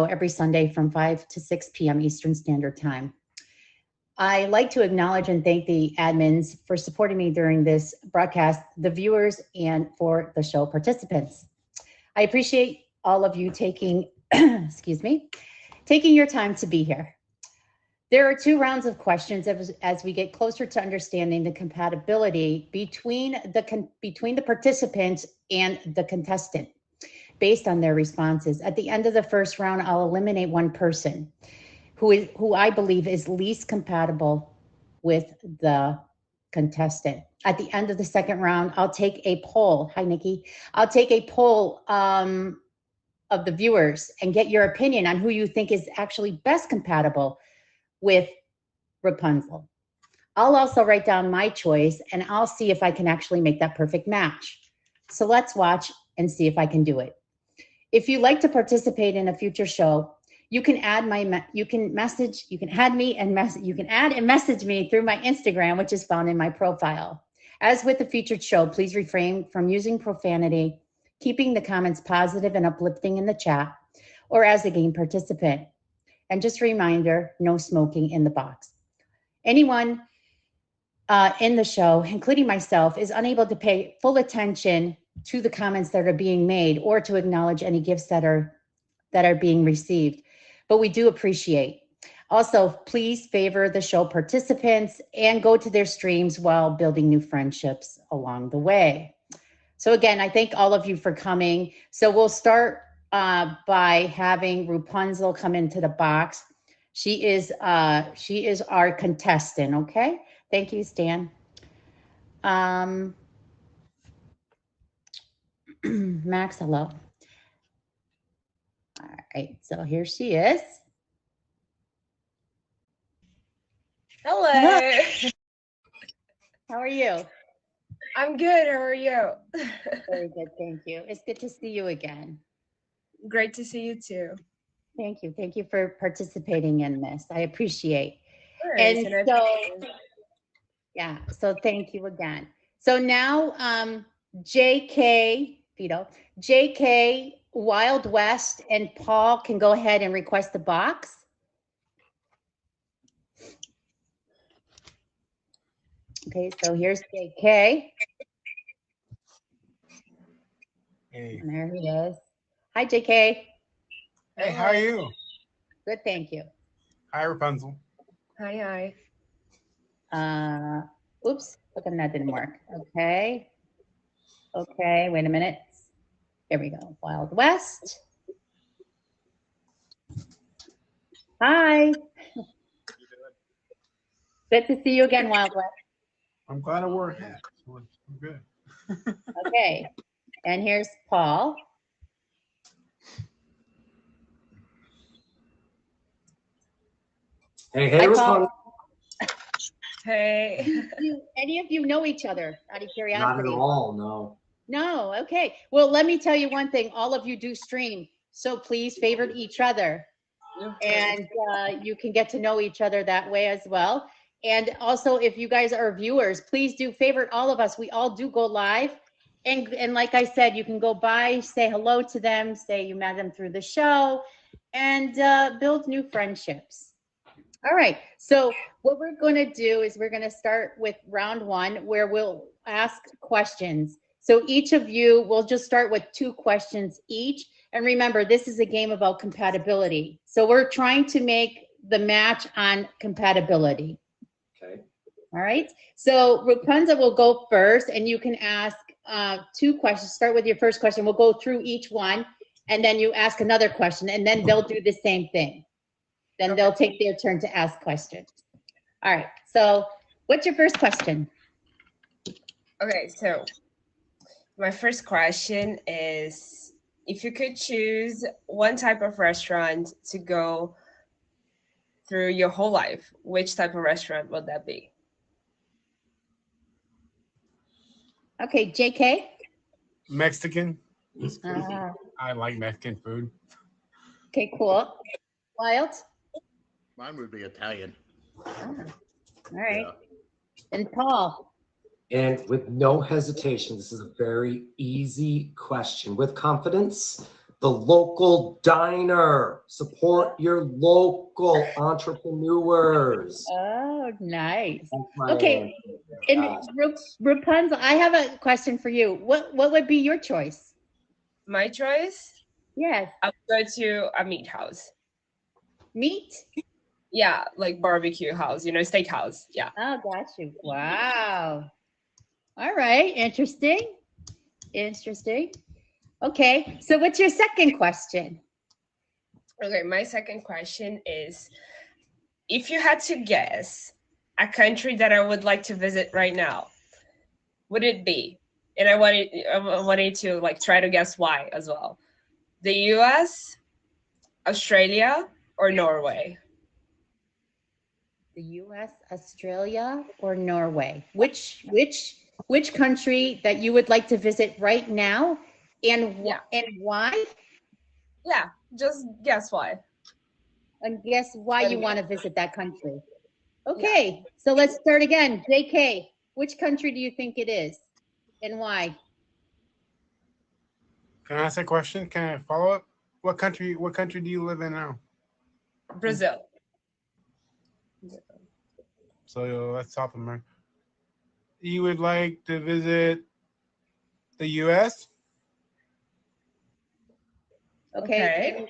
every Sunday from 5 to 6 p.m. Eastern Standard Time. I like to acknowledge and thank the admins for supporting me during this broadcast, the viewers, and for the show participants. I appreciate all of you taking, excuse me, taking your time to be here. There are 2 rounds of questions as we get closer to understanding the compatibility between the participants and the contestant based on their responses. At the end of the first round, I'll eliminate one person who I believe is least compatible with the contestant. At the end of the second round, I'll take a poll. Hi, Nikki. I'll take a poll of the viewers and get your opinion on who you think is actually best compatible with Rapunzel. I'll also write down my choice and I'll see if I can actually make that perfect match. So let's watch and see if I can do it. If you'd like to participate in a future show, you can add and message me through my Instagram, which is found in my profile. As with the featured show, please refrain from using profanity, keeping the comments positive and uplifting in the chat, or as a game participant. And just a reminder, no smoking in the box. Anyone in the show, including myself, is unable to pay full attention to the comments that are being made or to acknowledge any gifts that are being received. But we do appreciate. Also, please favor the show participants and go to their streams while building new friendships along the way. So again, I thank all of you for coming. So we'll start by having Rapunzel come into the box. She is our contestant, okay? Thank you, Stan. Max, hello. All right, so here she is. Hello. How are you? I'm good. How are you? Very good, thank you. It's good to see you again. Great to see you too. Thank you. Thank you for participating in this. I appreciate. Sure, And so thank you again. So now JK, Wild West, and Paul can go ahead and request the box. Okay, so here's JK. Hey. And there he is. Hi, JK. Hey, how are you? Good, thank you. Hi, Rapunzel. Hi. Oops, how come that didn't work? Okay, wait a minute. There we go. Wild West. Hi. Good to see you again, Wild West. I'm glad it worked. I'm good. Okay, and here's Paul. Hey, Hi, Paul. Hey. Any of you know each other out of curiosity? Not at all, no. No, okay. Well, let me tell you one thing. All of you do stream, so please favor each other. And you can get to know each other that way as well. And also, if you guys are viewers, please do favorite all of us. We all do go live. And like I said, you can go by, say hello to them, say you met them through the show, and build new friendships. All right, so what we're going to do is we're going to start with round 1, where we'll ask questions. So each of you will just start with 2 questions each. And remember, this is a game about compatibility. So we're trying to make the match on compatibility. Okay. All right, so Rapunzel will go first, and you can ask 2 questions. Start with your first question. We'll go through each one, and then you ask another question, and then they'll do the same thing. Then they'll take their turn to ask questions. All right, so what's your first question? Okay, so my first question is, if you could choose one type of restaurant to go through your whole life, which type of restaurant would that be? Okay, JK? Mexican. I like Mexican food. Okay, cool. Wild? Mine would be Italian. All right. Yeah. And Paul? And with no hesitation, this is a very easy question. With confidence, The local diner. Support your local entrepreneurs. Oh, nice. That's my Okay. answer. And Rapunzel, I have a question for you. What would be your choice? My choice? Yes. I'll go to a meat house. Meat? Yeah, like barbecue house, steakhouse. Yeah. Oh, got you. Wow. All right. Interesting. Okay. So what's your second question? Okay, my second question is, if you had to guess a country that I would like to visit right now, would it be? And I wanted to like try to guess why as well. The US, Australia, or Norway? The US, Australia, or Norway? Which country that you would like to visit right now, and why? Yeah, just guess why. And guess why you want to visit that country. Okay, so let's start again. JK, which country do you think it is, and why? Can I ask a question? Can I follow up? What country do you live in now? Brazil. So that's South America. You would like to visit the US? Okay.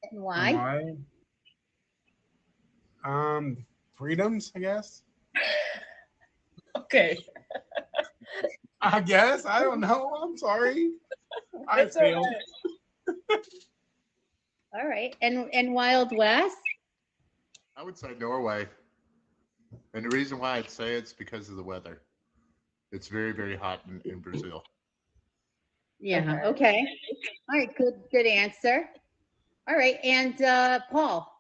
And why? Freedoms, I guess. Okay. I guess. I don't know. I'm sorry. I failed. All right. And Wild West? I would say Norway. And the reason why I'd say it's because of the weather. It's very, very hot in Brazil. Yeah. Okay. All right. Good answer. All right. And Paul?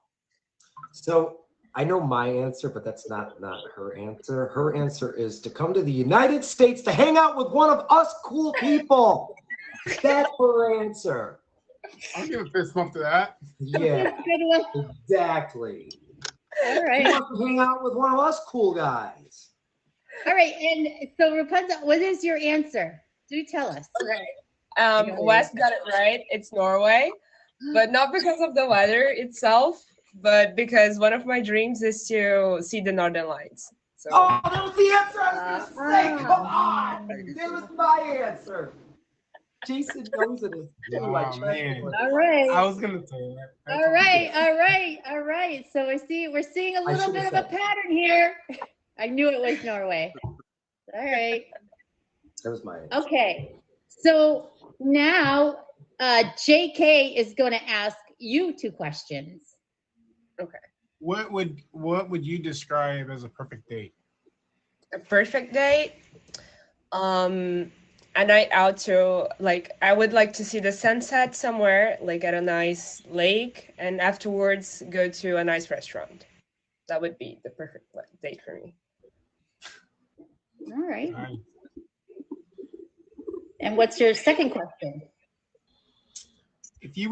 So I know my answer, but that's not her answer. Her answer is to come to the United States to hang out with one of us cool people. That's her answer. I'll give a fist bump to that. Yeah, exactly. All right. He wants to hang out with one of us cool guys. All right. And so Rapunzel, what is your answer? Do tell us. Right. Wes got it right. It's Norway, but not because of the weather itself, but because one of my dreams is to see the Northern Lights. So. Oh, that was the answer I was going to say. Come on. That was my answer. Jason knows it is. Oh, man. All right. I was going to say that. All right. So we're seeing a little bit of a pattern here. I knew it was Norway. All right. That was my answer. Okay. So now JK is going to ask you 2 questions. Okay. What would you describe as a perfect date? A perfect date? A night out to, like, I would like to see the sunset somewhere, like at a nice lake, and afterwards go to a nice restaurant. That would be the perfect date for me. All right. And what's your second question? If you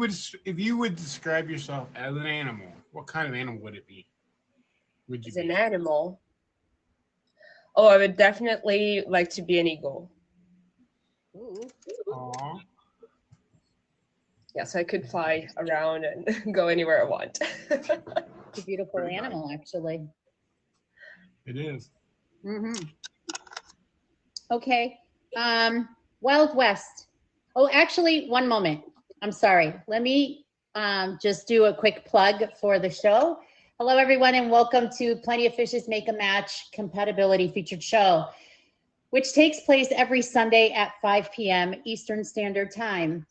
would describe yourself as an animal, what kind of animal would it be? Would you as an animal? Oh, I would definitely like to be an eagle. Ooh. Aww. Yeah, so I could fly around and go anywhere I want. It's a beautiful animal, actually. It is. Mm-hmm. Okay. Wild West. Oh, actually, one moment. I'm sorry. Let me just do a quick plug for the show. Hello, everyone, and welcome to Plenty of Fishes Make a Match Compatibility Featured Show, which takes place every Sunday at 5 p.m. Eastern Standard Time.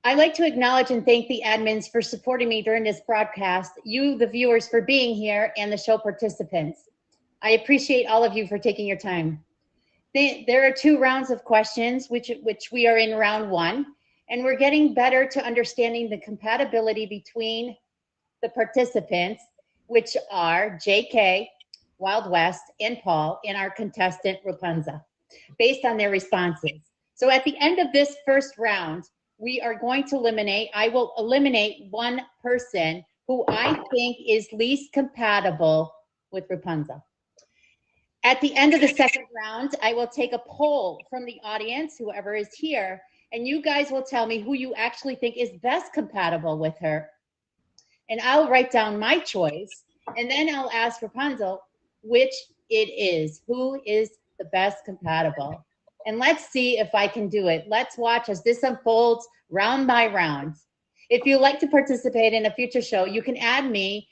I'd like to acknowledge and thank the admins for supporting me during this broadcast, you, the viewers, for being here, and the show participants. I appreciate all of you for taking your time. There are 2 rounds of questions, which we are in round 1, and we're getting better to understanding the compatibility between the participants, which are JK, Wild West, and Paul, and our contestant Rapunzel, based on their responses. So at the end of this first round, I will eliminate one person who I think is least compatible with Rapunzel. At the end of the second round, I will take a poll from the audience, whoever is here, and you guys will tell me who you actually think is best compatible with her. And I'll write down my choice, and then I'll ask Rapunzel which it is. Who is the best compatible? And let's see if I can do it. Let's watch as this unfolds round by round. If you'd like to participate in a future show, you can add me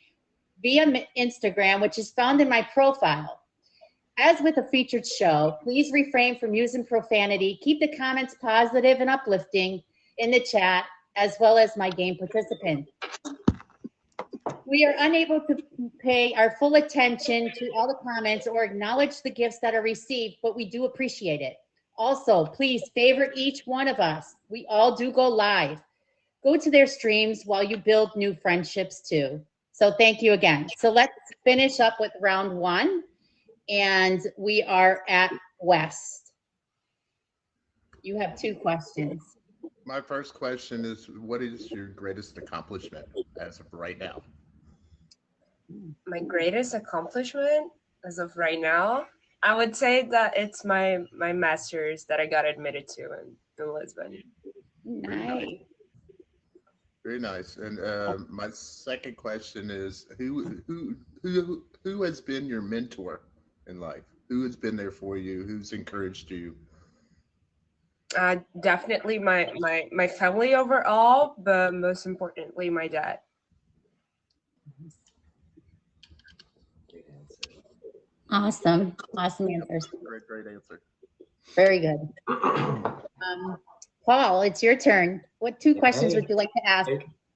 via Instagram, which is found in my profile. As with a featured show, please refrain from using profanity. Keep the comments positive and uplifting in the chat, as well as my game participants. We are unable to pay our full attention to all the comments or acknowledge the gifts that are received, but we do appreciate it. Also, please favorite each one of us. We all do go live. Go to their streams while you build new friendships too. So thank you again. So let's finish up with round one. And we are at West. You have 2 questions. My first question is, what is your greatest accomplishment as of right now? My greatest accomplishment as of right now, I would say that it's my master's that I got admitted to in Lisbon. Nice. Very nice. And my second question is, who has been your mentor in life? Who has been there for you? Who's encouraged you? Definitely my family overall, but most importantly, my dad. Awesome. Awesome answers. Great answer. Very good. Paul, it's your turn. What 2 questions would you like to ask?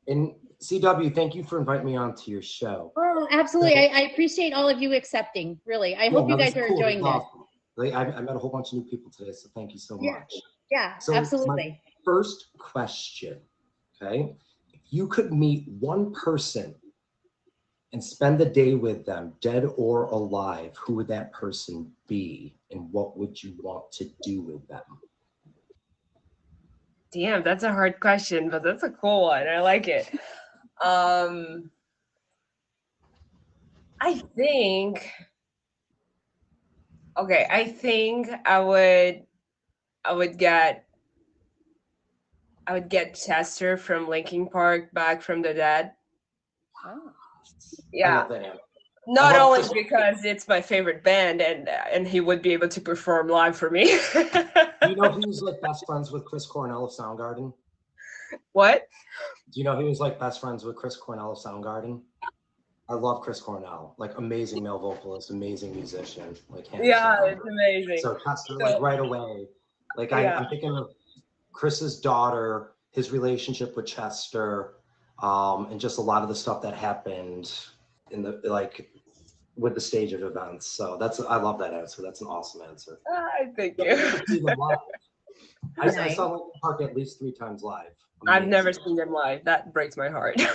And CW, thank you for inviting me on to your show. Oh, absolutely. I appreciate all of you accepting. Really. I hope you guys are enjoying this. Awesome. Like, I met a whole bunch of new people today, so thank you so much. Yeah, So absolutely. my first question, okay? If you could meet one person and spend the day with them, dead or alive, who would that person be, and what would you want to do with them? Damn, that's a hard question, but that's a cool one. I like it. I think I would get Chester from Linkin Park back from the dead. Oh. Yeah. Not only because it's my favorite band and he would be able to perform live for me. Do you know he was like best friends with Chris Cornell of Soundgarden? What? Do you know he was like best friends with Chris Cornell of Soundgarden? I love Chris Cornell, like amazing male vocalist, amazing musician. Like yeah, it's amazing. So Chester, like right away, like I'm thinking of Chris's daughter, his relationship with Chester, and just a lot of the stuff that happened in the with the stage of events. So I love that answer. That's an awesome answer. Thank you. I saw Linkin Park at least 3 times live. Amazing. I've never seen them live. That breaks my heart. You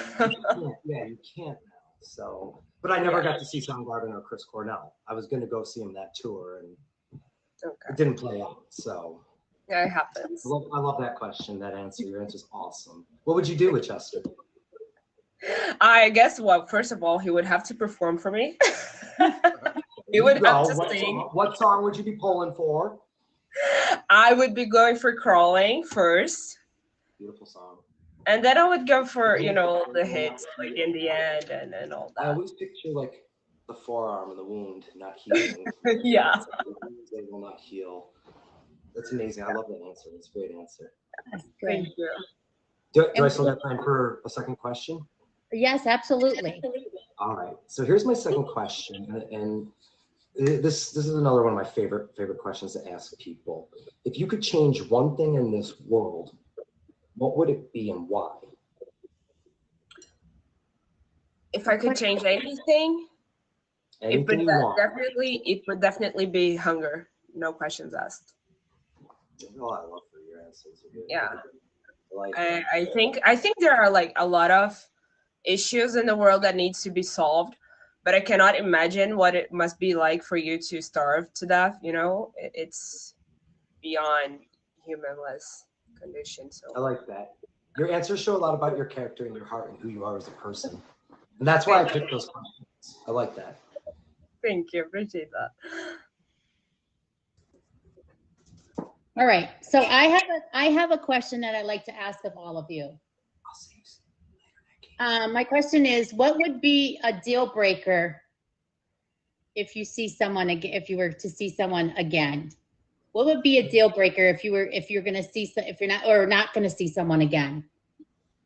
can't now. So, but I never got to see Soundgarden or Chris Cornell. I was going to go see him that tour, and it didn't play out. So, yeah, it happens. I love that question. That answer. Your answer is awesome. What would you do with Chester? I guess, well, first of all, he would have to perform for me. He would have to sing. What song would you be pulling for? I would be going for Crawling first. Beautiful song. And then I would go for, the hits, like In the End and all that. I always picture like the forearm and the wound not healing. Yeah. They will not heal. That's amazing. I love that answer. That's a great answer. Thank you. Do I still have time for a second question? Yes, absolutely. All right. So here's my second question, and this is another one of my favorite questions to ask people. If you could change one thing in this world, what would it be and why? If I could change anything, it would definitely be hunger. No questions asked. Oh, I love your answers. Yeah. I think there are like a lot of issues in the world that needs to be solved, but I cannot imagine what it must be like for you to starve to death. It's beyond humanless condition. So I like that. Your answers show a lot about your character and your heart and who you are as a person, and that's why I picked those questions. I like that. Thank you. Appreciate that. All right. So I have a question that I'd like to ask of all of you. My question is, what would be a deal breaker if you see someone again, if you were to see someone again? What would be a deal breaker if you're going to see, if you're not, or not going to see someone again?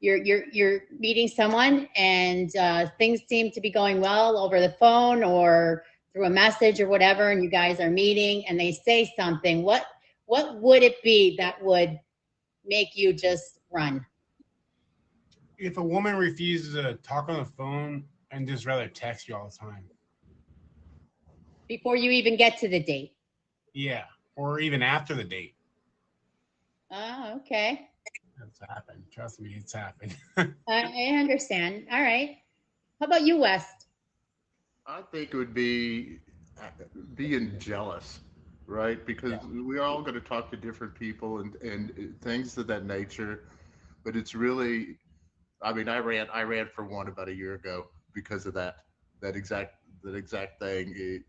You're meeting someone and things seem to be going well over the phone or through a message or whatever, and you guys are meeting and they say something. What would it be that would make you just run? If a woman refuses to talk on the phone and just rather text you all the time. Before you even get to the date? Yeah, or even after the date. Oh, okay. That's happened. Trust me, it's happened. I understand. All right. How about you, West? I think it would be being jealous, right? Because we're all going to talk to different people and things of that nature. But it's really, I mean, I ran for one about a year ago because of that exact thing.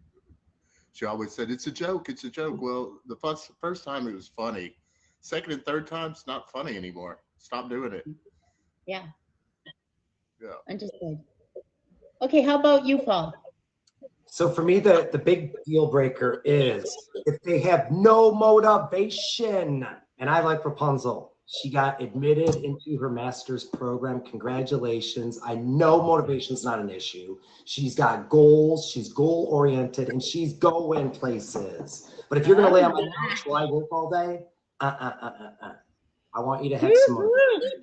She always said it's a joke, it's a joke. Well, the first time it was funny. Second and third time, it's not funny anymore. Stop doing it. Yeah. Yeah. Understood. Okay, how about you, Paul? So for me, the big deal breaker is if they have no motivation. And I like Rapunzel. She got admitted into her master's program. Congratulations. I know motivation's not an issue. She's got goals. She's goal oriented and she's going places. But if you're going to lay on my couch while I work all day, I want you to have some motivation.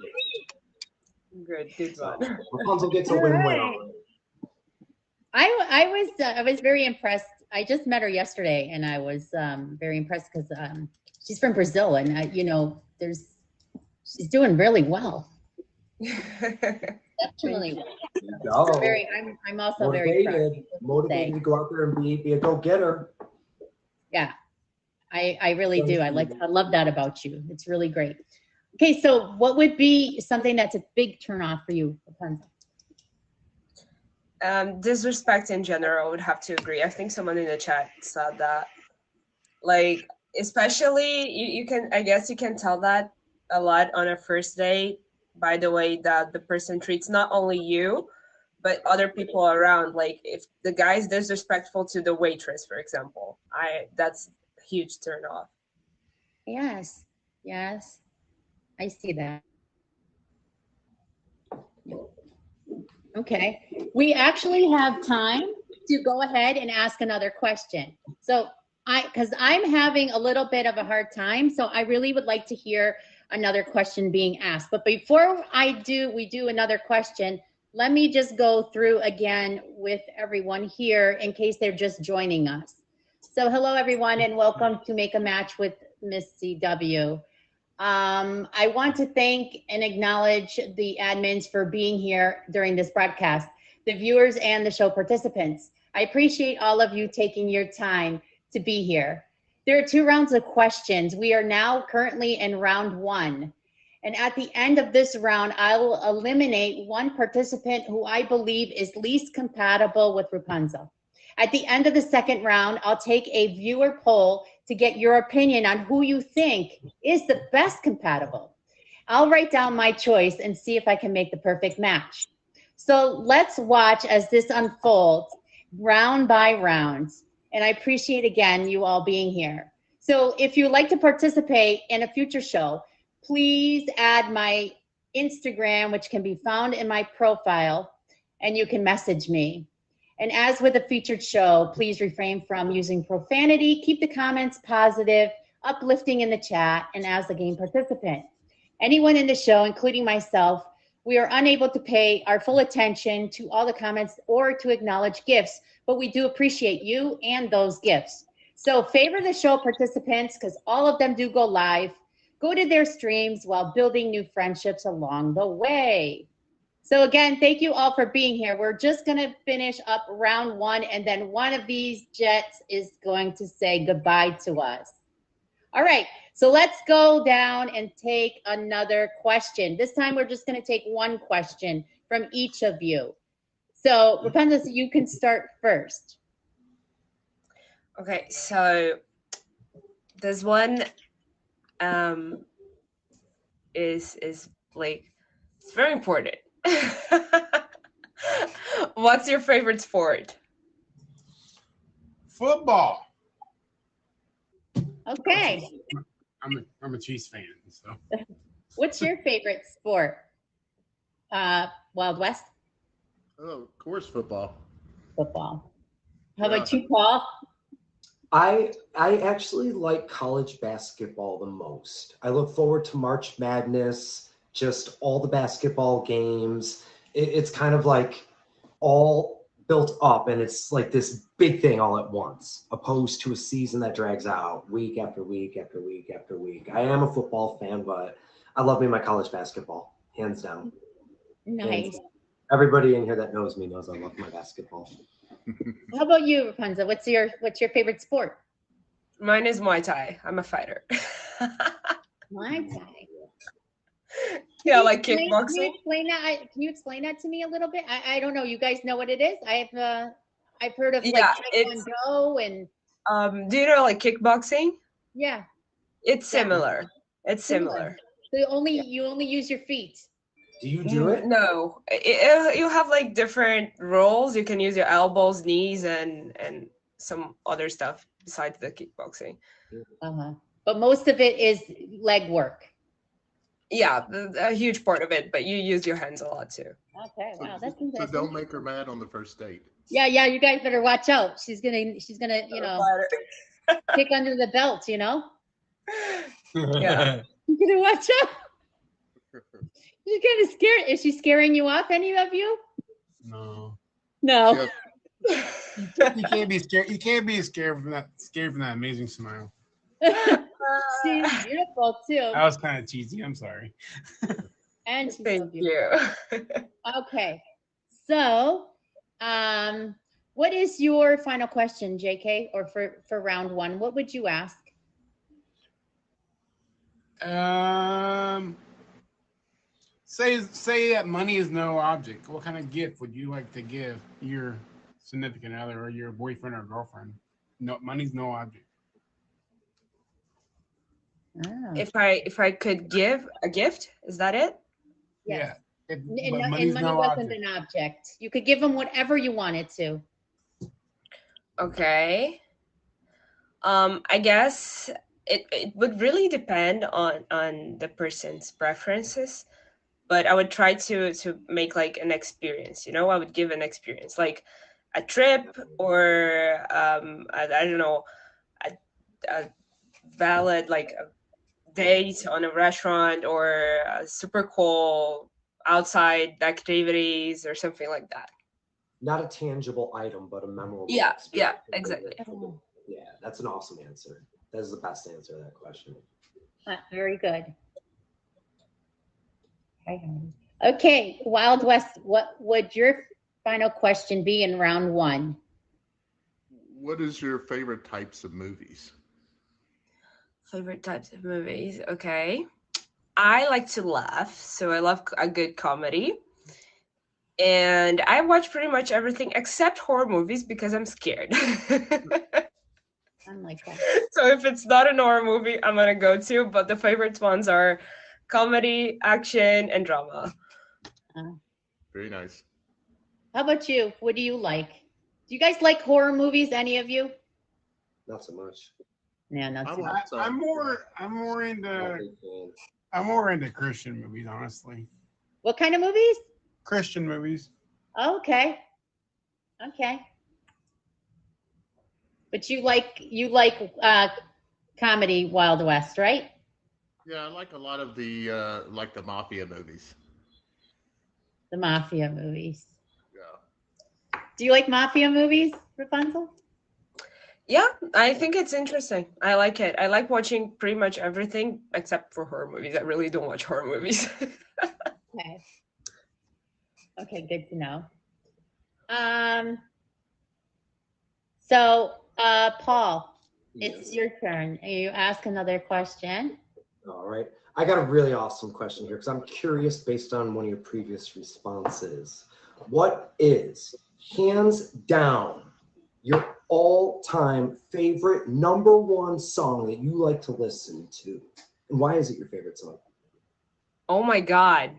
Good one. Rapunzel gets a win-win. I was very impressed. I just met her yesterday, and I was very impressed because she's from Brazil, and she's doing really well. Exceptionally well. So I'm also very proud. Motivated to go out there and be a go-getter. Yeah, I really do. I love that about you. It's really great. Okay, so what would be something that's a big turnoff for you, Rapunzel? Disrespect in general, I would have to agree. I think someone in the chat said that. Like, especially you can, I guess you can tell that a lot on a first date by the way that the person treats not only you, but other people around. Like if the guy is disrespectful to the waitress, for example, that's a huge turn off. Yes, I see that. Okay, we actually have time to go ahead and ask another question. So because I'm having a little bit of a hard time, so I really would like to hear another question being asked. But before we do another question, let me just go through again with everyone here in case they're just joining us. So hello everyone and welcome to Make a Match with Miss CW. I want to thank and acknowledge the admins for being here during this broadcast, the viewers and the show participants. I appreciate all of you taking your time to be here. There are 2 rounds of questions. We are now currently in round 1. And at the end of this round, I will eliminate one participant who I believe is least compatible with Rapunzel. At the end of the second round, I'll take a viewer poll to get your opinion on who you think is the best compatible. I'll write down my choice and see if I can make the perfect match. So let's watch as this unfolds round by round. And I appreciate again you all being here. So if you'd like to participate in a future show, please add my Instagram, which can be found in my profile, and you can message me. And as with a featured show, please refrain from using profanity, keep the comments positive, uplifting in the chat, and as a game participant. Anyone in the show, including myself, we are unable to pay our full attention to all the comments or to acknowledge gifts, but we do appreciate you and those gifts. So favor the show participants because all of them do go live. Go to their streams while building new friendships along the way. So again, thank you all for being here. We're just going to finish up round 1, and then one of these jets is going to say goodbye to us. All right, so let's go down and take another question. This time we're just going to take one question from each of you. So Rapunzel, you can start first. Okay, so there's one is like, it's very important. What's your favorite sport? Football. Okay. I'm a Chiefs fan, so. What's your favorite sport? Wild West? Oh, of course, football. Football. How Yeah. about you, Paul? I actually like college basketball the most. I look forward to March Madness, just all the basketball games. It's kind of like all built up, and it's like this big thing all at once, opposed to a season that drags out week after week after week after week. I am a football fan, but I love me my college basketball, hands down. Nice. Everybody in here that knows me knows I love my basketball. How about you, Rapunzel? What's your favorite sport? Mine is Muay Thai. I'm a fighter. Muay Thai. Yeah, like Can you kickboxing. explain that? Can you explain that to me a little bit? I don't know. You guys know what it is? I've heard of like Yeah, it's Taekwondo and do you know like kickboxing? yeah. It's similar. It's similar. So you only use your feet. Do you do it? No, you have like different roles. You can use your elbows, knees, and some other stuff besides the kickboxing. But most of it is leg work. Yeah, a huge part of it, but you use your hands a lot too. Okay, wow, that's So interesting. don't make her mad on the first date. Yeah, you guys better watch out. She's gonna, kick under the belt, Yeah. You gotta watch out. She's kind of scared. Is she scaring you off, any of you? No. No. Yeah. You can't be scared. You can't be scared from that amazing smile. She's beautiful too. That was kind of cheesy. I'm sorry. And she's so Thank beautiful. you. Okay. So, what is your final question, JK, or for round one? What would you ask? Say that money is no object. What kind of gift would you like to give your significant other or your boyfriend or girlfriend? No, money's no object. Oh. If I could give a gift, is that it? Yes. Yeah. And But money money's no wasn't object. an object. You could give them whatever you wanted to. Okay. I guess it would really depend on the person's preferences, but I would try to make like an experience. I would give an experience, like a trip or I don't know, a valid like a date on a restaurant or a super cool outside activities or something like that. Not a tangible item, but a memorable Yeah, experience. exactly. Yeah, that's an awesome answer. That is the best answer to that question. Very good. Okay, Wild West, what would your final question be in round one? What is your favorite types of movies? Favorite types of movies. Okay. I like to laugh, so I love a good comedy. And I watch pretty much everything except horror movies because I'm scared. I'm like that. So if it's not an horror movie, I'm gonna go to, but the favorite ones are comedy, action, and drama. Very nice. How about you? What do you like? Do you guys like horror movies, any of you? Not so much. Yeah, not so much. like some. I'm more into Christian movies, honestly. What kind of movies? Christian movies. Okay. But you like comedy, Wild West, right? Yeah, I like a lot of the like the mafia movies. The mafia movies. Yeah. Do you like mafia movies, Rapunzel? Yeah, I think it's interesting. I like it. I like watching pretty much everything except for horror movies. I really don't watch horror movies. Okay, good to know. So, Paul, it's your turn. You ask another question. All right. I got a really awesome question here because I'm curious based on one of your previous responses. What is, hands down, your all-time favorite #1 song that you like to listen to? And why is it your favorite song? Oh my God.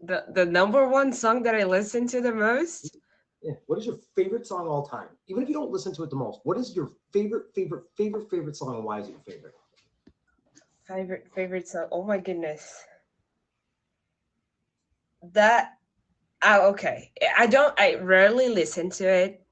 The number one song that I listen to the most? Yeah. What is your favorite song of all time? Even if you don't listen to it the most, what is your favorite song, and why is it your favorite? Favorite song. Oh my goodness. Okay. I rarely listen to it,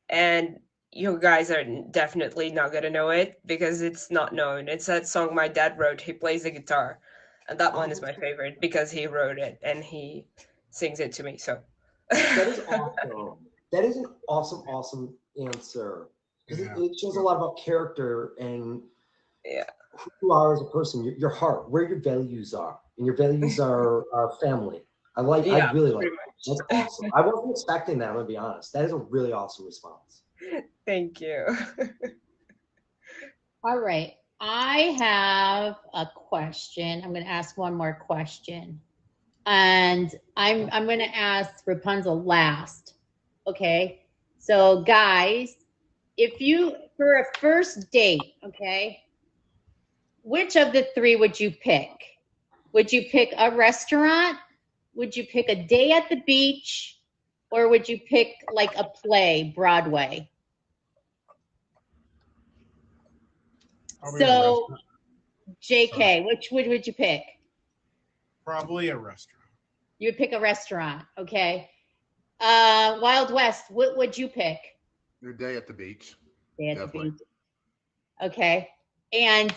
and you guys are definitely not gonna know it because it's not known. It's that song my dad wrote. He plays the guitar, and that one is my favorite because he wrote it and he sings it to me. So that is awesome. That is an awesome answer because it shows a lot about character and who you are as a person, your heart, where your values are, and your values are family. I really like it. That's awesome. I wasn't expecting that, I'm gonna be honest. That is a really awesome response. Thank you. All right. I have a question. I'm going to ask one more question. And I'm going to ask Rapunzel last. Okay? So guys, for a first date, okay? Which of the three would you pick? Would you pick a restaurant? Would you pick a day at the beach? Or would you pick like a play, Broadway? So, JK, which would you pick? Probably a restaurant. You would pick a restaurant, okay. Wild West, what would you pick? Your day at the beach. Day at the beach. Okay. And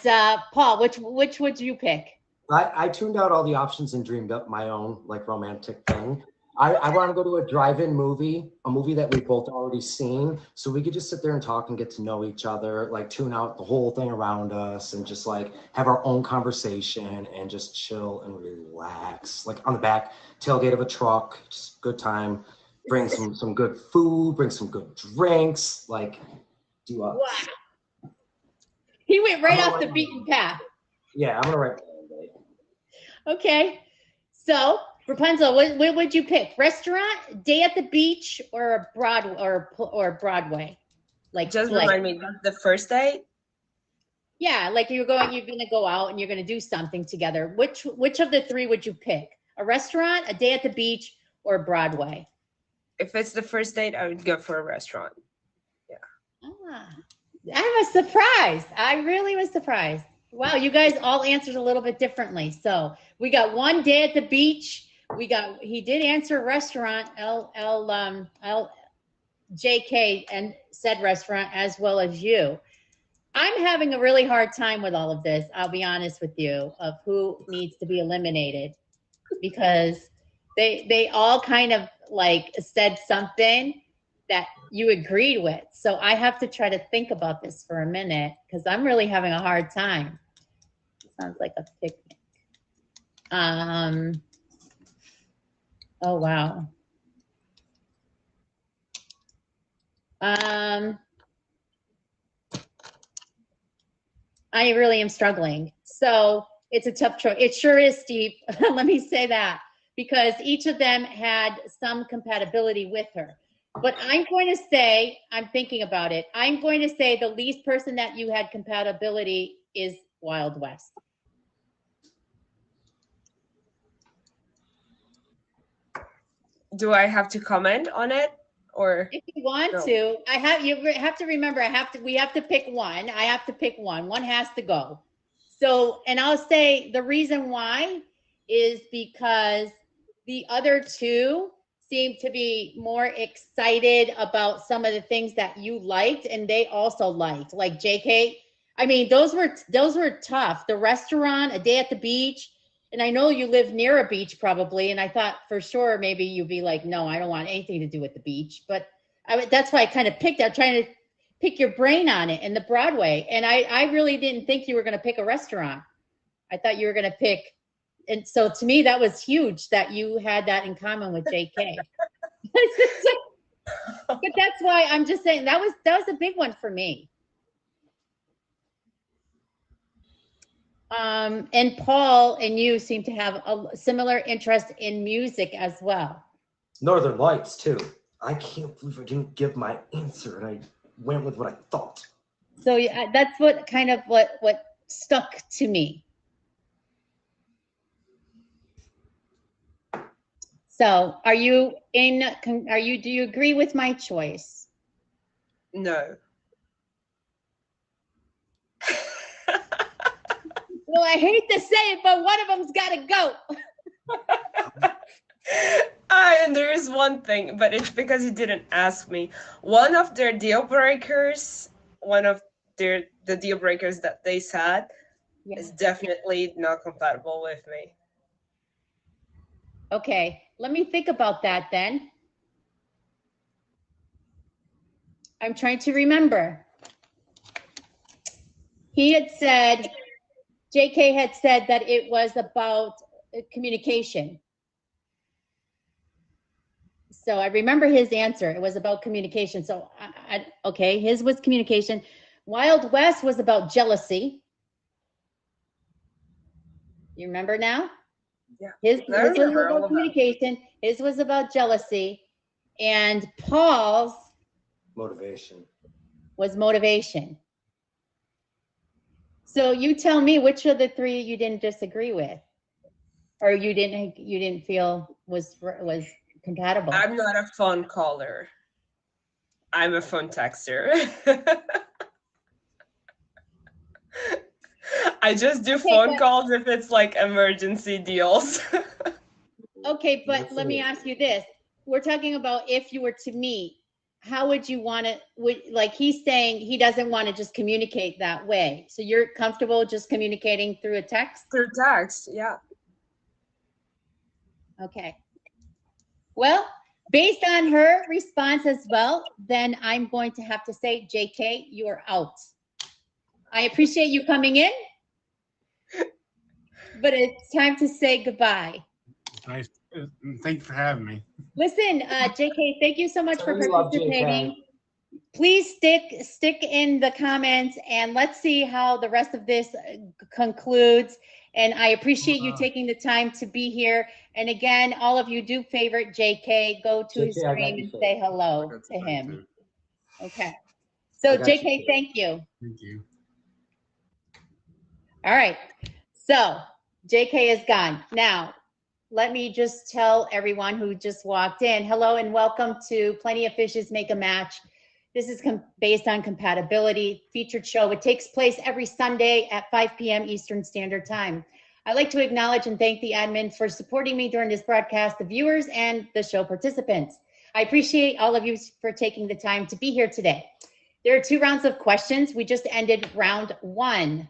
Paul, which would you pick? I tuned out all the options and dreamed up my own like romantic thing. I want to go to a drive-in movie, a movie that we've both already seen, so we could just sit there and talk and get to know each other, like tune out the whole thing around us and just like have our own conversation and just chill and relax, like on the back tailgate of a truck, just good time. Bring some good food, bring some good drinks, like do us. Wow. He went right off the beaten path. Yeah, I'm gonna write that down. Okay. So Rapunzel, what would you pick? Restaurant, day at the beach, or Broadway? Like just remind me, the first date? Yeah, like you're gonna go out and you're gonna do something together. Which of the three would you pick? A restaurant, a day at the beach, or Broadway? If it's the first date, I would go for a restaurant. Yeah. I was surprised. I really was surprised. Wow, you guys all answered a little bit differently. So we got one day at the beach. He did answer restaurant, JK, and said restaurant as well as you. I'm having a really hard time with all of this. I'll be honest with you, of who needs to be eliminated, because they all kind of like said something that you agreed with. So I have to try to think about this for a minute because I'm really having a hard time. It sounds like a picnic. Oh, wow. I really am struggling. So it's a tough choice. It sure is, Steve. Let me say that, because each of them had some compatibility with her. But I'm going to say, I'm thinking about it. I'm going to say the least person that you had compatibility is Wild West. Do I have to comment on it, or if you want to? You have to remember. We have to pick one. I have to pick one. One has to go. So, and I'll say the reason why is because the other two seem to be more excited about some of the things that you liked, and they also liked, like JK. I mean, those were tough. The restaurant, a day at the beach. And I know you live near a beach probably, and I thought for sure maybe you'd be like, no, I don't want anything to do with the beach. But that's why I kind of picked. I'm trying to pick your brain on it, and the Broadway. And I really didn't think you were going to pick a restaurant. I thought you were going to pick. And so to me, that was huge that you had that in common with JK. But that's why I'm just saying that was a big one for me. And Paul and you seem to have a similar interest in music as well. Northern Lights too. I can't believe I didn't give my answer and I went with what I thought. So yeah, that's what stuck to me. So do you agree with my choice? No. Well, I hate to say it, but one of them's got to go. And there is one thing, but it's because you didn't ask me. One of their deal breakers, the deal breakers that they said is definitely not compatible with me. Okay, let me think about that then. I'm trying to remember. He had said, JK had said that it was about communication. So I remember his answer. It was about communication. So, okay, his was communication. Wild West was about jealousy. You remember now? Yeah. His was about communication. His was about jealousy. And Paul's Motivation. was motivation. So you tell me which of the three you didn't disagree with, or you didn't feel was compatible. I'm not a phone caller. I'm a phone texter. I just do phone calls if it's like emergency deals. Okay, but let me ask you this. We're talking about if you were to meet, how would you want to, like he's saying he doesn't want to just communicate that way. So you're comfortable just communicating through a text? Through text, yeah. Okay. Well, based on her response as well, then I'm going to have to say, JK, you are out. I appreciate you coming in, but it's time to say goodbye. Nice. Thank you for having me. Listen, JK, thank you so much for participating. Please stick in the comments and let's see how the rest of this concludes. And I appreciate you taking the time to be here. And again, all of you do favorite JK, go to his stream and say hello to him. Okay. So JK, thank you. Thank you. All right. So JK is gone. Now, let me just tell everyone who just walked in, hello and welcome to Plenty of Fishes Make a Match. This is based on compatibility featured show. It takes place every Sunday at 5 p.m. Eastern Standard Time. I'd like to acknowledge and thank the admin for supporting me during this broadcast, the viewers and the show participants. I appreciate all of you for taking the time to be here today. There are 2 rounds of questions. We just ended round 1.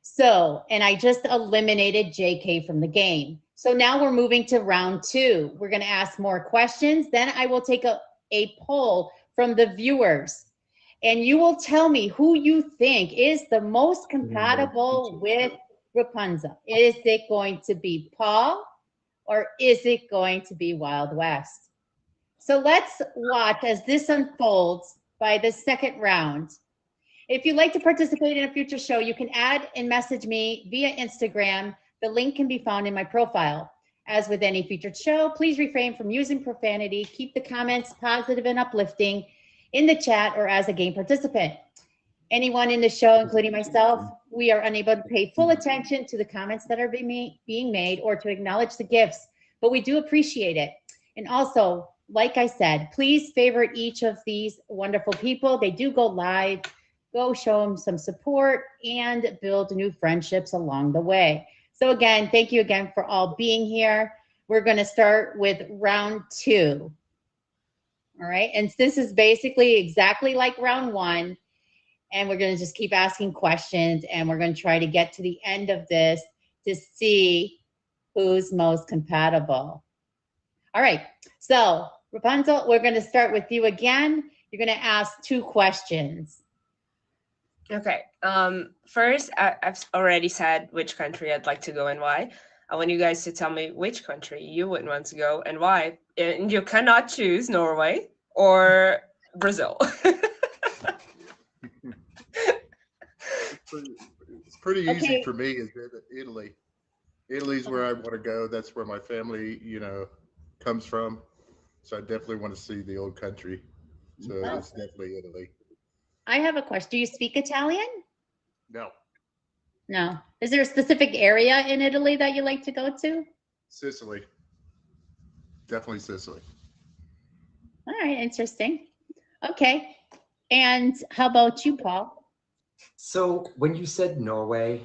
So, and I just eliminated JK from the game. So now we're moving to round 2. We're going to ask more questions. Then I will take a poll from the viewers. And you will tell me who you think is the most compatible with Rapunzel. Is it going to be Paul or is it going to be Wild West? So let's watch as this unfolds by the second round. If you'd like to participate in a future show, you can add and message me via Instagram. The link can be found in my profile. As with any featured show, please refrain from using profanity. Keep the comments positive and uplifting in the chat or as a game participant. Anyone in the show, including myself, we are unable to pay full attention to the comments that are being made or to acknowledge the gifts, but we do appreciate it. And also, like I said, please favorite each of these wonderful people. They do go live. Go show them some support and build new friendships along the way. So again, thank you again for all being here. We're going to start with round 2. All right. And this is basically exactly like round 1. And we're going to just keep asking questions and we're going to try to get to the end of this to see who's most compatible. All right. So Rapunzel, we're going to start with you again. You're going to ask 2 questions. Okay. First, I've already said which country I'd like to go and why. I want you guys to tell me which country you would want to go and why. And you cannot choose Norway or Brazil. It's pretty easy for me. Is Italy? Italy's where I want to go. That's where my family, comes from. So I definitely want to see the old country. So it's definitely Italy. I have a question. Do you speak Italian? No. No. Is there a specific area in Italy that you like to go to? Sicily. definitely Sicily. All right, interesting. Okay. And how about you, Paul? So when you said Norway,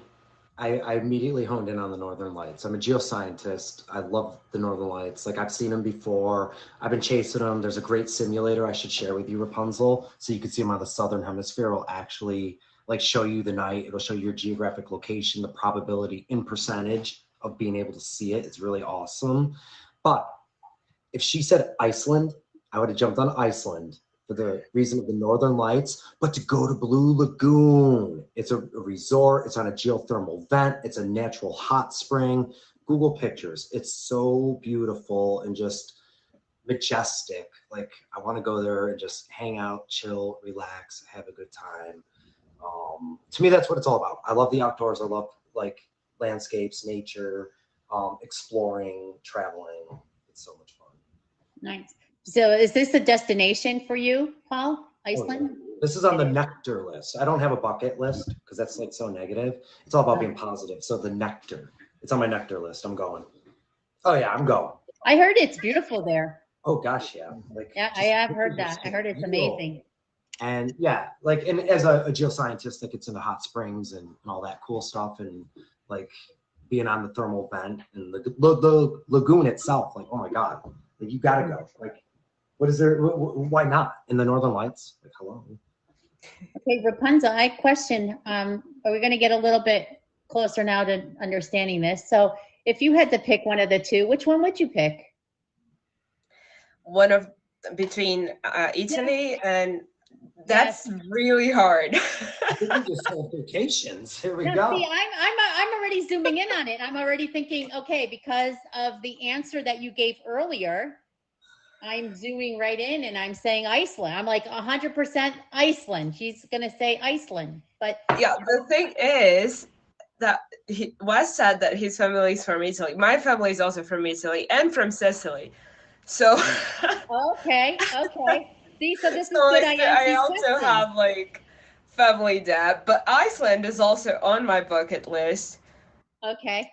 I immediately honed in on the Northern Lights. I'm a geoscientist. I love the Northern Lights. Like I've seen them before. I've been chasing them. There's a great simulator I should share with you, Rapunzel, so you can see them on the Southern Hemisphere. It'll actually like show you the night. It'll show you your geographic location, the probability in percentage of being able to see it. It's really awesome. But if she said Iceland, I would have jumped on Iceland for the reason of the Northern Lights, but to go to Blue Lagoon. It's a resort. It's on a geothermal vent. It's a natural hot spring. Google pictures. It's so beautiful and just majestic. Like I want to go there and just hang out, chill, relax, have a good time. To me, that's what it's all about. I love the outdoors. I love like landscapes, nature, exploring, traveling. It's so much fun. Nice. So is this a destination for you, Paul? Iceland? This is on the nectar list. I don't have a bucket list because that's like so negative. It's all about being positive. So the nectar. It's on my nectar list. I'm going. Oh yeah, I'm going. I heard it's beautiful there. Oh gosh, yeah. Like Yeah, I have heard that. I heard it's amazing. And yeah, like and as a geoscientist that gets into hot springs and all that cool stuff and like being on the thermal vent and the lagoon itself, like oh my god, like you gotta go. Like what is there? Why not in the Northern Lights? Like hello. Okay, Rapunzel, I question. Are we going to get a little bit closer now to understanding this? So, if you had to pick one of the two, which one would you pick? One of between Italy and that's really hard. We just have vacations. Here we Now, go. see, I'm already zooming in on it. I'm already thinking, okay, because of the answer that you gave earlier, I'm zooming right in and I'm saying Iceland. I'm like 100% Iceland. She's going to say Iceland. But yeah, the thing is that Wes said that his family is from Italy. My family is also from Italy and from Sicily. So okay. See, so this is so good. I also have like family there, but Iceland is also on my bucket list. Okay.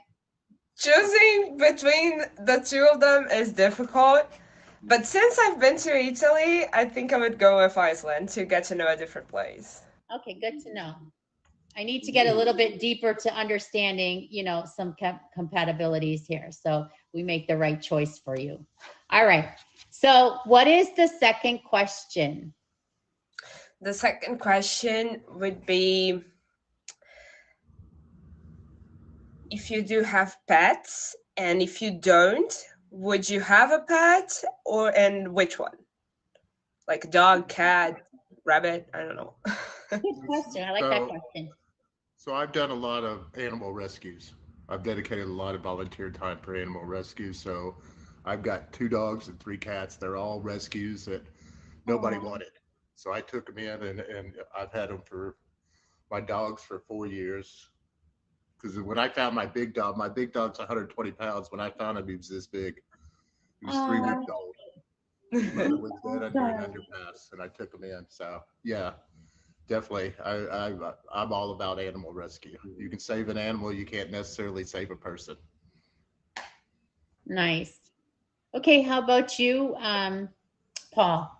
Choosing between the two of them is difficult. But since I've been to Italy, I think I would go with Iceland to get to know a different place. Okay, good to know. I need to get a little bit deeper to understanding, some compatibilities here. So we make the right choice for you. All right. So what is the second question? The second question would be, if you do have pets, and if you don't, would you have a pet and which one? Like dog, cat, rabbit? I don't know. Good question. I like that question. So I've done a lot of animal rescues. I've dedicated a lot of volunteer time for animal rescue. So I've got 2 dogs and 3 cats. They're all rescues that nobody wanted. So I took them in and I've had them for my dogs for 4 years. Because when I found my big dog's 120 pounds. When I found him, he was this big. He was 3 weeks old. His mother was dead under an underpass, and I took him in. So yeah, definitely, I'm all about animal rescue. You can save an animal, you can't necessarily save a person. Nice. Okay, how about you, Paul?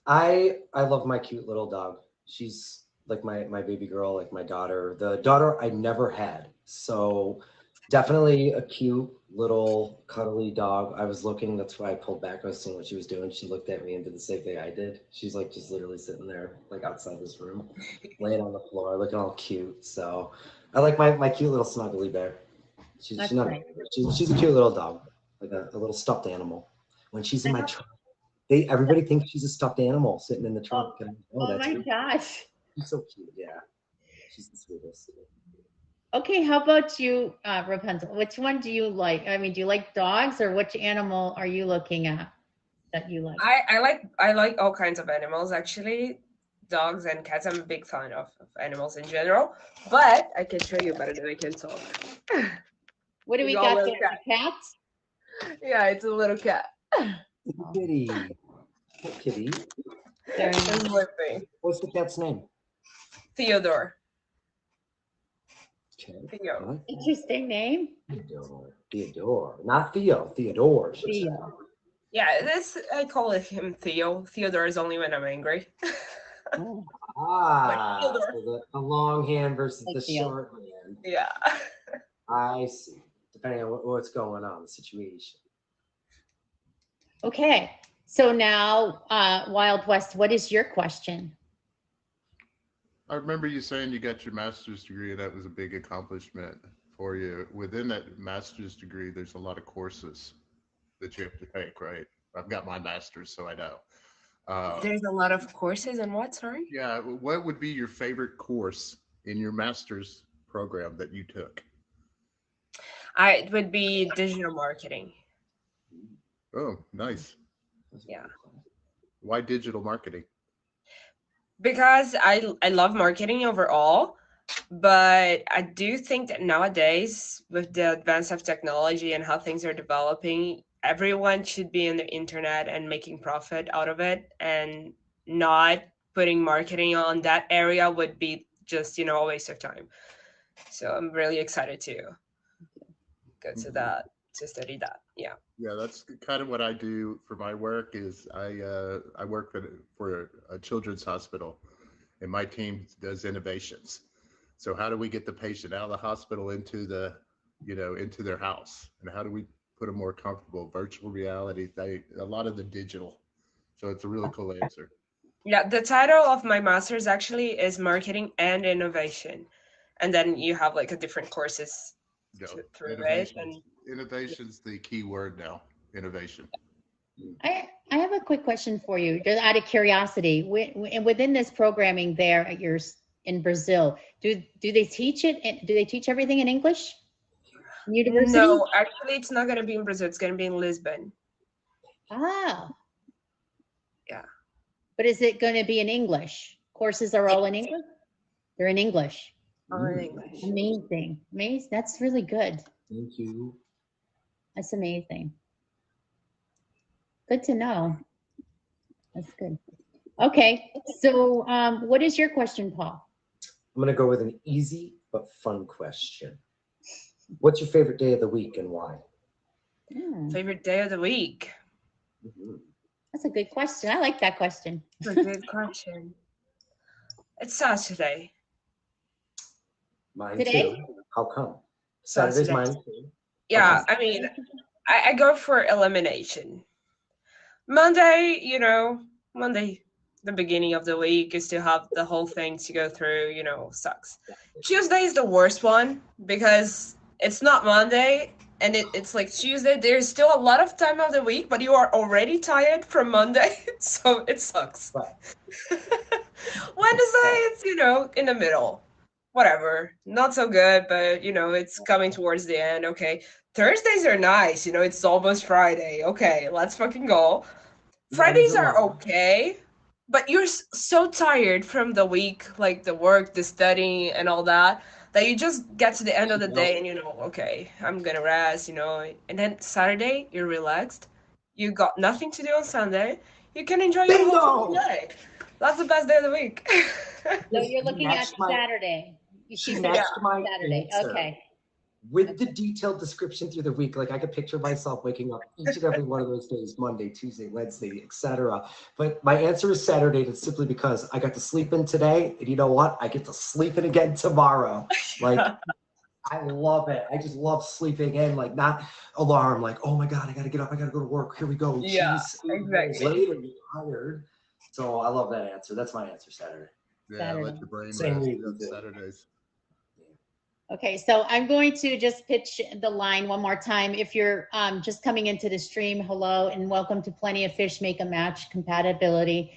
I love my cute little dog. She's like my baby girl, like my daughter. The daughter I never had. So definitely a cute little cuddly dog. I was looking, that's why I pulled back. I was seeing what she was doing. She looked at me and did the same thing I did. She's like just literally sitting there, like outside this room, laying on the floor, looking all cute. So I like my cute little snuggly bear. She's not nice. She's a cute little dog, like a little stuffed animal. When she's in my trunk, everybody thinks she's a stuffed animal sitting in the trunk. Oh my gosh. She's so cute. Yeah, she's the sweetest. Okay, how about you, Rapunzel? Which one do you like? I mean, do you like dogs, or which animal are you looking at that you like? I like all kinds of animals, actually. Dogs and cats. I'm a big fan of animals in general, but I can show you better than I can talk. What do we got there? Cats? Yeah, it's a little cat. Kitty. Kitty. Very nice. What's the cat's name? Theodore. Okay. Theo. Interesting name. Theodore. Not Theo. Theodore. Theo. Yeah, this I call him Theo. Theodore is only when I'm angry. Oh, So Theodore. the long hand versus Like the Theo. short hand. Yeah. I see. Depending on what's going on, the situation. okay. So now, Wild West, what is your question? I remember you saying you got your master's degree, and that was a big accomplishment for you. Within that master's degree, there's a lot of courses that you have to take, right? I've got my master's, so I know. There's a lot of courses and what, sorry? Yeah, what would be your favorite course in your master's program that you took? It would be digital marketing. Oh, nice. Yeah. Why digital marketing? Because I love marketing overall, but I do think that nowadays with the advance of technology and how things are developing, everyone should be in the internet and making profit out of it, and not putting marketing on that area would be just, a waste of time. So I'm really excited to go to that, to study that. Yeah. Yeah, that's kind of what I do for my work. Is I work for a children's hospital, and my team does innovations. So how do we get the patient out of the hospital into into their house, and how do we put them more comfortable? Virtual reality, a lot of the digital. So it's a really cool answer. Yeah, the title of my master's actually is marketing and innovation. And then you have like a different courses No, through it. And innovation's the key word now. Innovation. I have a quick question for you, just out of curiosity. And within this programming there at in Brazil, do they teach it? Do they teach everything in English? University? no, actually, it's not going to be in Brazil. It's going to be in Lisbon. Ah. Yeah. But is it going to be in English? Courses are all in English? They're in English. All in English. Amazing. Amazing. That's really good. Thank you. That's amazing. Good to know. That's good. Okay. So what is your question, Paul? I'm going to go with an easy but fun question. What's your favorite day of the week and why? Favorite day of the week? That's a good question. I like that question. That's a good question. It's Saturday. Mine Today? too. How come? Saturday's Saturday. mine too. Yeah, Okay. I mean, I go for elimination. Monday, Monday, the beginning of the week is to have the whole thing to go through, sucks. Tuesday is the worst one because it's not Monday and it's like Tuesday. There's still a lot of time of the week, but you are already tired from Monday, so it sucks. Right. Wednesday, it's, in the middle. Whatever. Not so good, but, it's coming towards the end. Okay. Thursdays are nice. It's almost Friday. Okay, let's fucking go. Fridays are okay, but you're so tired from the week, like the work, the studying, and all that you just get to the end of the day and okay, I'm gonna rest, and then Saturday you're relaxed. You got nothing to do on Sunday. You can enjoy your whole day. That's the best day of the week. So you're looking at Saturday. She matched my Saturday. answer. Okay. With the detailed description through the week, like I could picture myself waking up each and every one of those days, Monday, Tuesday, Wednesday, etc. But my answer is Saturday, and simply because I got to sleep in today, and you know what? I get to sleep in again tomorrow. Like, I love it. I just love sleeping in, like not alarm, like, oh my God, I got to get up, I got to go to work. Here we go. Yeah, exactly. Later, you're tired. So I love that answer. That's my answer, Saturday. Yeah, Saturday. let your brain Same rest. reason, too. Saturdays. Okay, so I'm going to just pitch the line one more time. If you're just coming into the stream, hello and welcome to Plenty of Fish Make a Match Compatibility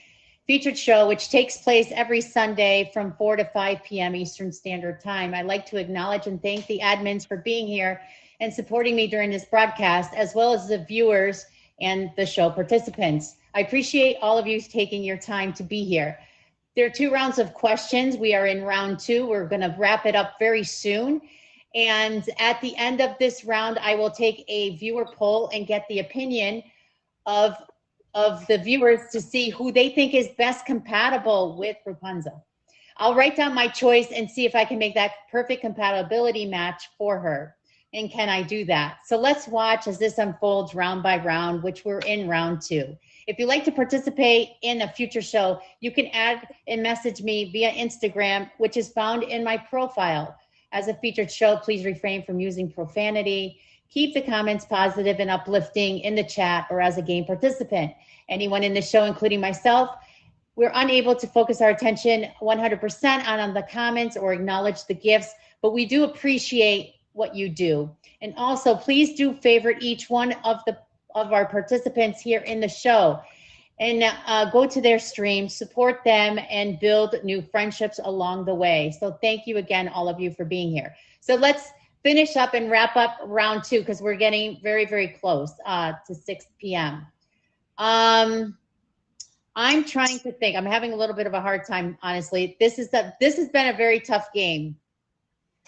featured show, which takes place every Sunday from 4 to 5 p.m. Eastern Standard Time. I'd like to acknowledge and thank the admins for being here and supporting me during this broadcast, as well as the viewers and the show participants. I appreciate all of you taking your time to be here. There are 2 rounds of questions. We are in round 2. We're going to wrap it up very soon. And at the end of this round, I will take a viewer poll and get the opinion of the viewers to see who they think is best compatible with Rapunzel. I'll write down my choice and see if I can make that perfect compatibility match for her. And can I do that? So let's watch as this unfolds round by round, which we're in round 2. If you'd like to participate in a future show, you can add and message me via Instagram, which is found in my profile. As a featured show, please refrain from using profanity. Keep the comments positive and uplifting in the chat or as a game participant. Anyone in the show, including myself, we're unable to focus our attention 100% on the comments or acknowledge the gifts, but we do appreciate what you do. And also, please do favorite each one of our participants here in the show, and go to their stream, support them, and build new friendships along the way. So thank you again, all of you, for being here. So let's finish up and wrap up round 2, because we're getting very, very close to 6 p.m. I'm trying to think. I'm having a little bit of a hard time, honestly. This has been a very tough game.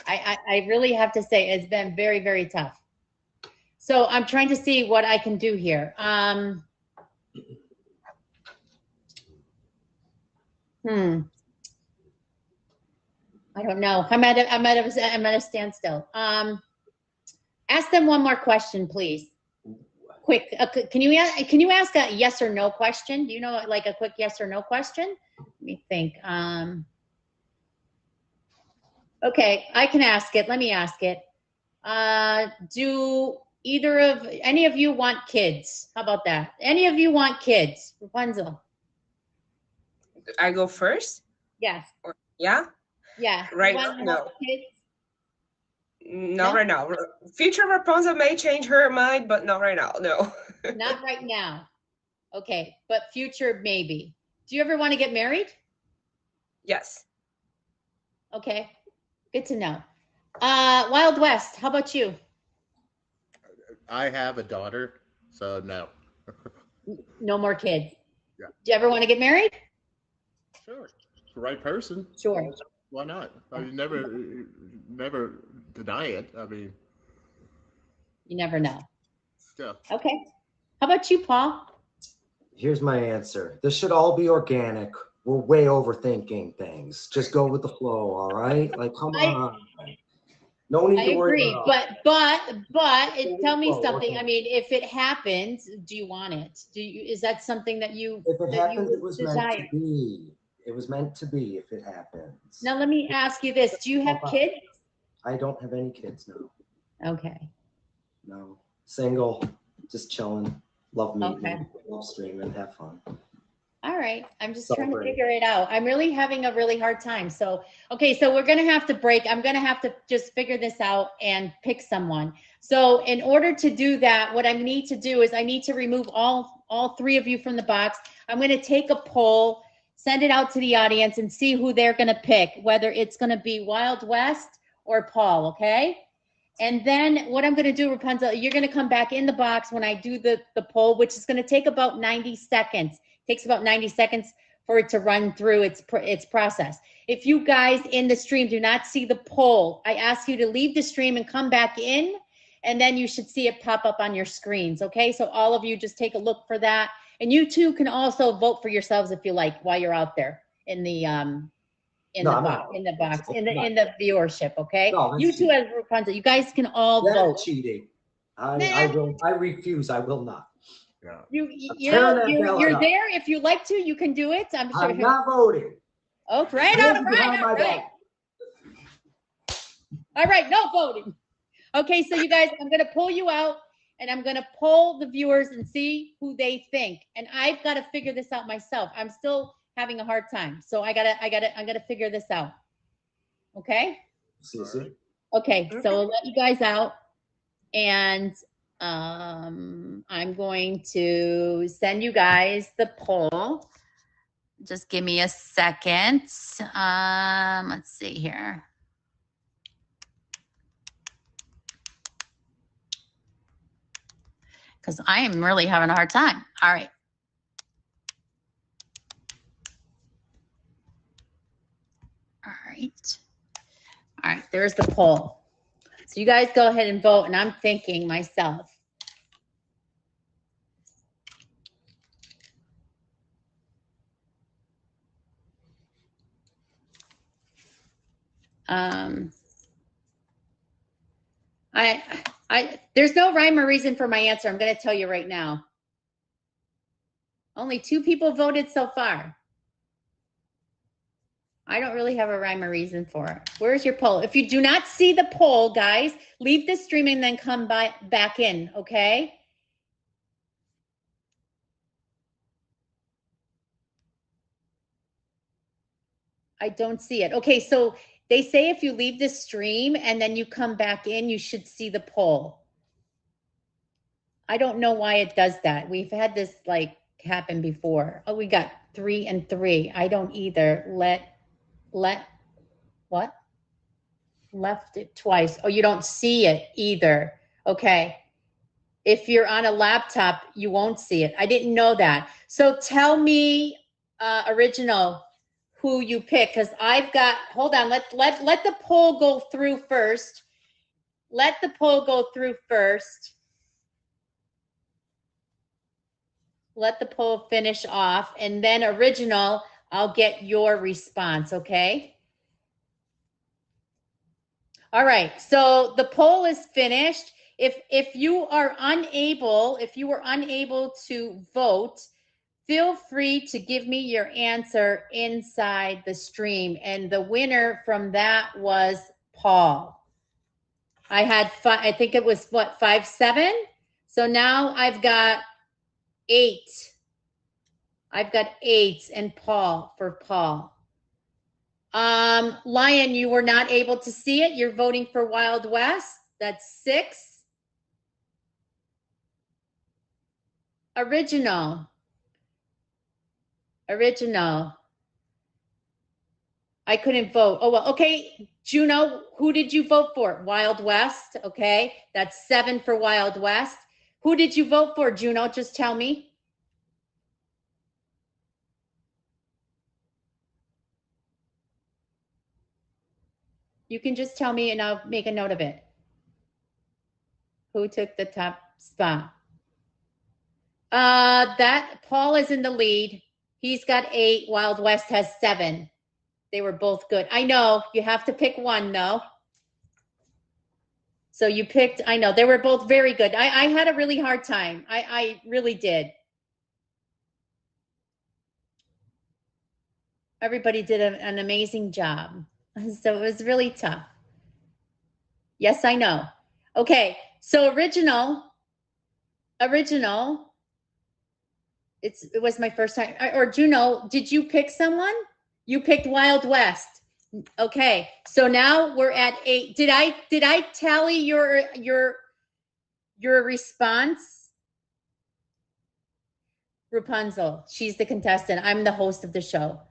I really have to say it's been very, very tough. So I'm trying to see what I can do here. I don't know. I'm at a standstill. Ask them one more question, please. Quick. Can you ask a yes or no question? Do you know, like, a quick yes or no question? Let me think. Okay, I can ask it. Let me ask it. Do any of you want kids? How about that? Any of you want kids? Rapunzel. I go first? Yes. Yeah? Yeah. Right You now, want to no. have kids? Not No? right now. Future Rapunzel may change her mind, but not right now. No. Not right now. Okay, but future maybe. Do you ever want to get married? Yes. Okay, good to know. Wild West, how about you? I have a daughter, so no. No more kids. Yeah. Do you ever want to get married? Sure. It's the right person. Sure. Why not? I mean, never deny it. I mean, You never know. yeah. Okay. How about you, Paul? Here's my answer. This should all be organic. We're way overthinking things. Just go with the flow, all right? Like, come on. No need I to worry agree, about but tell me Well, something. okay. I mean, if it happens, do you want it? Is that something that you If it happens, it would was desire? meant to be. It was meant to be if it happens. Now let me ask you this: do you have kids? I don't have any kids, no. Okay. No. Single, just chilling. Love meeting, Okay. love streaming, have fun. All right. I'm just trying to Celebrate. figure it out. I'm really having a really hard time. So, okay, so we're going to have to break. I'm going to have to just figure this out and pick someone. So in order to do that, what I need to do is I need to remove all 3 of you from the box. I'm going to take a poll, send it out to the audience, and see who they're going to pick, whether it's going to be Wild West or Paul, okay? And then what I'm going to do, Rapunzel, you're going to come back in the box when I do the poll, which is going to take about 90 seconds. Takes about 90 seconds for it to run through its process. If you guys in the stream do not see the poll, I ask you to leave the stream and come back in, and then you should see it pop up on your screens, okay? So all of you just take a look for that. And you too can also vote for yourselves if you like while you're out there in the viewership, okay? No, You two as Rapunzel, you guys can all That's vote. cheating. I refuse. I will not. Yeah. You're there. If you like to, you can do it. I'm sure. I'm not voting. Oh, right, Hands all behind my right. back. All right, no voting. Okay, so you guys, I'm gonna pull you out, and I'm gonna poll the viewers and see who they think. And I've got to figure this out myself. I'm still having a hard time, so I gotta figure this out. Okay. See. Okay, so I'll let you guys out, and I'm going to send you guys the poll. Just give me a second. Let's see here. Because I am really having a hard time. All right. All right, there's the poll. So you guys go ahead and vote, and I'm thinking myself. There's no rhyme or reason for my answer. I'm going to tell you right now. Only 2 people voted so far. I don't really have a rhyme or reason for it. Where's your poll? If you do not see the poll, guys, leave the stream and then come back in, okay? I don't see it. Okay, so they say if you leave the stream and then you come back in, you should see the poll. I don't know why it does that. We've had this like happen before. Oh, we got 3 and 3. I don't either. What? Left it twice. Oh, you don't see it either. Okay. If you're on a laptop, you won't see it. I didn't know that. So tell me, original, who you pick, because I've got, hold on, let the poll go through first. Let the poll go through first. Let the poll finish off, and then original, I'll get your response, okay? All right, so the poll is finished. If you were unable to vote, feel free to give me your answer inside the stream. And the winner from that was Paul. I had I think it was what, 5-7? So now I've got 8. I've got 8 and Paul for Paul. Lion, you were not able to see it. You're voting for Wild West. That's 6. Original. I couldn't vote. Oh, well, okay. Juno, who did you vote for? Wild West. Okay. That's 7 for Wild West. Who did you vote for, Juno? Just tell me. You can just tell me and I'll make a note of it. Who took the top spot? That Paul is in the lead. He's got 8. Wild West has 7. They were both good. I know you have to pick one, no? So you picked, I know they were both very good. I had a really hard time. I really did. Everybody did an amazing job. So it was really tough. Yes, I know. Okay, so original. It was my first time. Or Juno, did you pick someone? You picked Wild West. Okay, so now we're at 8. Did I tally your response? Rapunzel, she's the contestant. I'm the host of the show.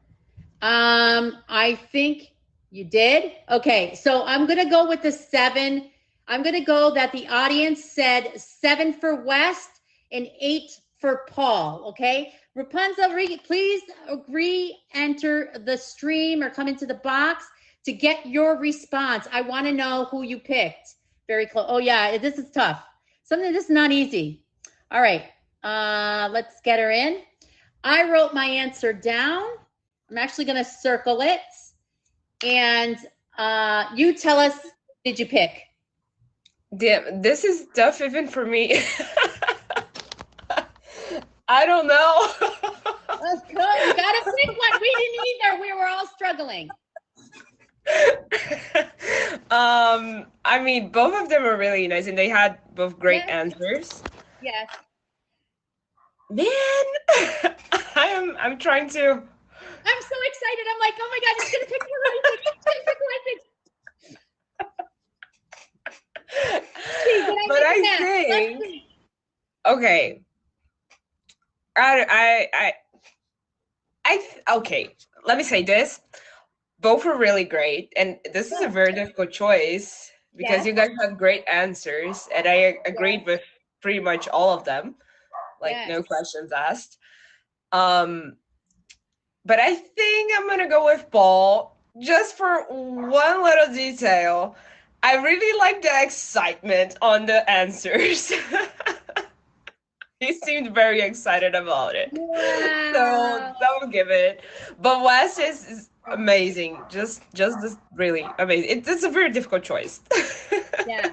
I think you did. Okay, so I'm gonna go with the 7. I'm gonna go that the audience said 7 for West and 8 for Paul. Okay, Rapunzel, please re-enter the stream or come into the box to get your response. I want to know who you picked. Very close. Oh yeah, this is tough. This is not easy. All right, let's get her in. I wrote my answer down. I'm actually going to circle it. And you tell us, did you pick? Damn, this is tough even for me. I don't know. That's good. You got to pick one. We didn't either. We were all struggling. I mean, both of them are really nice and they had both great answers. Yes. Man, I'm trying to. I'm so excited. I'm like, oh my God, he's gonna pick the right thing. He's gonna pick the right thing. But I think, okay. Okay. Let me say this. Both are really great, and this is a very difficult choice because you guys have great answers, and I agreed with pretty much all of them. Like no questions asked. But I think I'm gonna go with Paul just for one little detail. I really like the excitement on the answers. He seemed very excited about it. Wow. So don't give it. But Wes is amazing. Just really amazing. It's a very difficult choice. Yeah.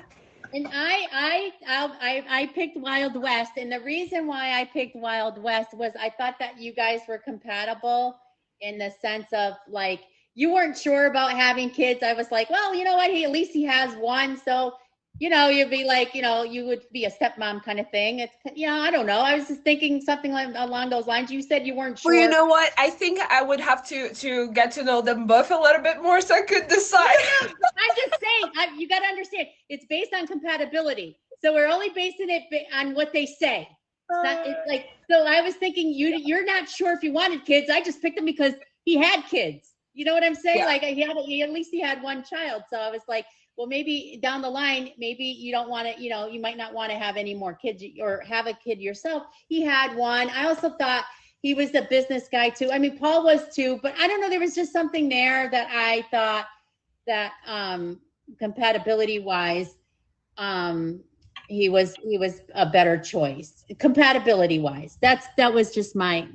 And I picked Wild West, and the reason why I picked Wild West was I thought that you guys were compatible in the sense of like you weren't sure about having kids. I was like, well, you know what? At least he has one, so you'd be like, you would be a stepmom kind of thing. It's I don't know. I was just thinking something along those lines. You said you weren't sure. Well, you know what? I think I would have to get to know them both a little bit more so I could decide. I'm just saying, you got to understand, it's based on compatibility. So we're only basing it on what they say. It's like, so I was thinking you're not sure if you wanted kids. I just picked him because he had kids. You know what I'm saying? Yeah. Like at least he had one child. So I was like, well, maybe down the line, maybe you don't want to, you might not want to have any more kids or have a kid yourself. He had one. I also thought he was a business guy too. I mean, Paul was too, but I don't know. There was just something there that I thought that compatibility wise, he was a better choice. Compatibility wise, that was just my.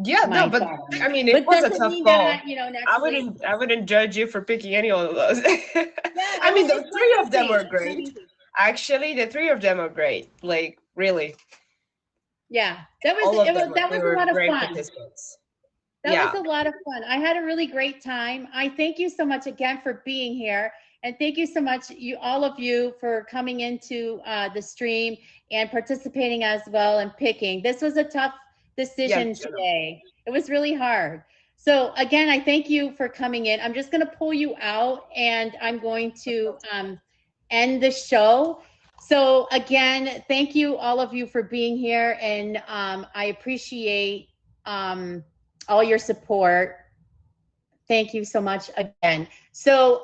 Yeah, no, but I mean, it was a tough call. That, I wouldn't judge you for picking any of those. Yeah, I mean, the three of them were great. Actually, the three of them are great. Like, really. Yeah, that was a lot of fun. That was a lot of fun. I had a really great time. I thank you so much again for being here. And thank you so much, all of you, for coming into the stream and participating as well and picking. This was a tough decision today. It was really hard. So again, I thank you for coming in. I'm just going to pull you out and I'm going to end the show. So again, thank you all of you for being here, and I appreciate all your support. Thank you so much again. So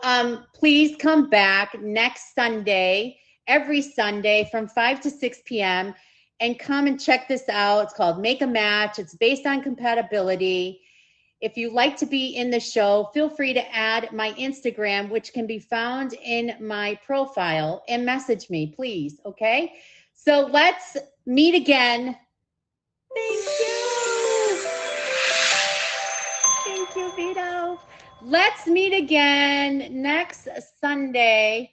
please come back next Sunday, every Sunday from 5 to 6 p.m. and come and check this out. It's called Make a Match. It's based on compatibility. If you'd like to be in the show, feel free to add my Instagram, which can be found in my profile, and message me, please, okay? So let's meet again. Thank you. Thank you, Vito. Let's meet again next Sunday,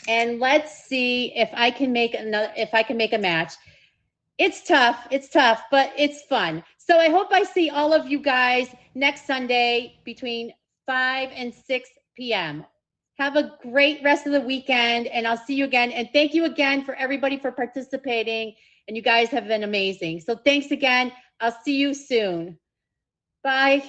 and let's see if I can make a match. It's tough, but it's fun. So I hope I see all of you guys next Sunday between 5 and 6 p.m. Have a great rest of the weekend, and I'll see you again. And thank you again for everybody for participating, and you guys have been amazing. So thanks again. I'll see you soon. Bye.